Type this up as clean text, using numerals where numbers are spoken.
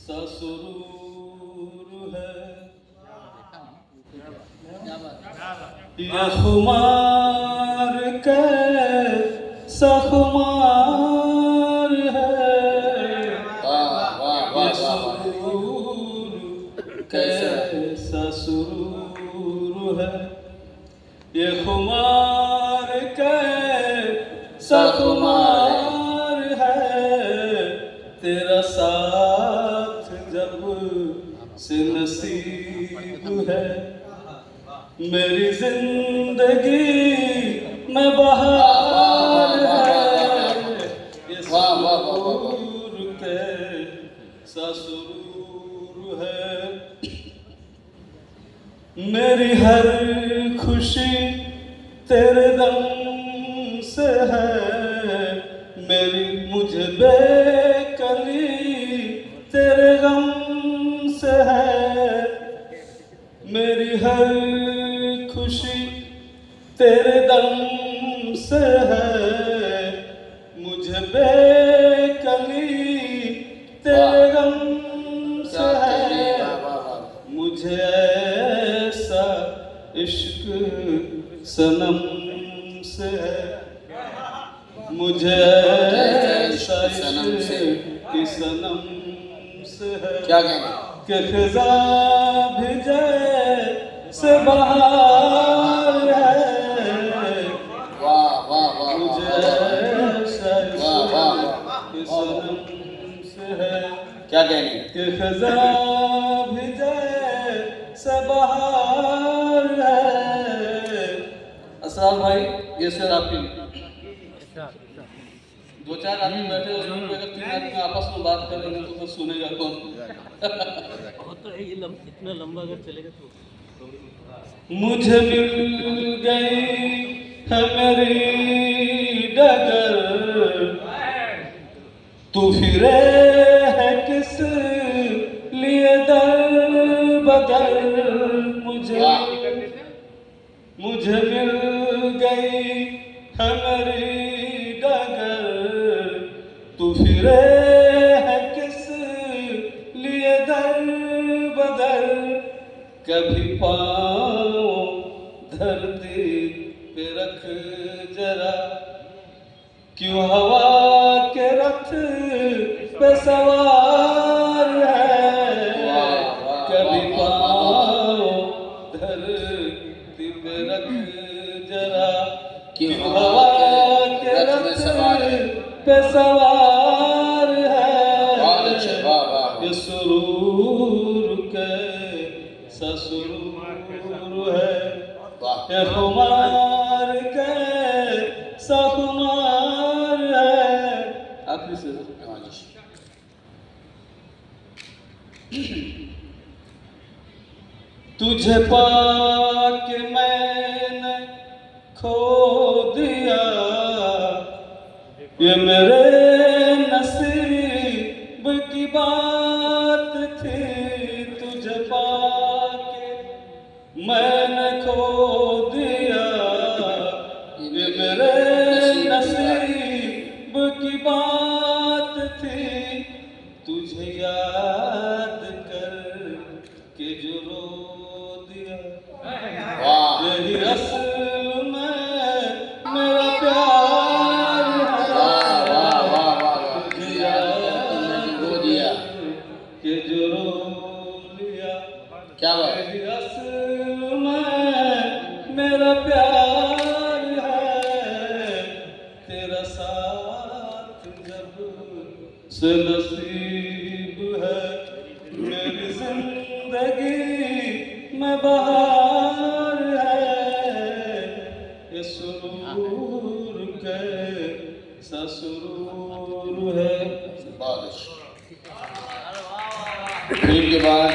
ससुरूर है। ये खुमार कैसा खुमार है, ये सुरूर कैसा सुरूर है। ये खुमार कैसा खुमार है, तेरा साथ जब से नसीब है। मेरी जिंदगी में बहार है, ये सुरूर कैसा सुरूर है। मेरी हर खुशी तेरे दम से है, मेरी मुझे बेकली तेरे गम से है। मेरी हर खुशी तेरे दम से है, मुझे बेकली तेरे गम से है। मुझे ऐसा इश्क सनम से है, मुझे ऐसा इश्क सनम से है। क्या कहना कि खिज़ा भी जैसे बहार है, वाह वाह वाह मुझे ऐसा इश्क सनम से है। क्या कहनी कि खिज़ा भी जैसे बहार है। असरार भाई, ये शेर आपके लिए। दो चार आदमी बैठे हो, उसमें अगर तीन आदमी आपस में बात करेंगे तो फिर सुनेगा कौन? तो ये इतना लंबा अगर चलेगा तो मुझे मिल गई है मेरी डगर, तू फिरे है किस लिए दर बदर। मुझे मिल गई है मेरी डगर, तू फिरे है किस लिए दर बदर। कभी पाँव धरती पे रख जरा, क्यों हवा के रथ पे सवार है। कभी पाँव धरती पे रख जरा, क्यों हवा के रथ पे सवार है। ये सुरूर कैसा सुरूर है, ये खुमार कैसा खुमार है। आखिरी से तुझे पाके मैंने खो दिया, ये मेरे नसीब की बात थी। तुझे पाके मैंने खो दिया, ये मेरे नसीब की बात थी। तुझे याद कर के जो रो दिया, यही असल में मेरा प्यार है। तुझे याद के जो रो लिया, क्या बात यही असल में मेरा प्यार है। तेरा साथ जब से नसीब है, मेरी जिंदगी में बहार है। ये सुरूर कैसा सुरूर है। बहुत अच्छी। फिर के बाद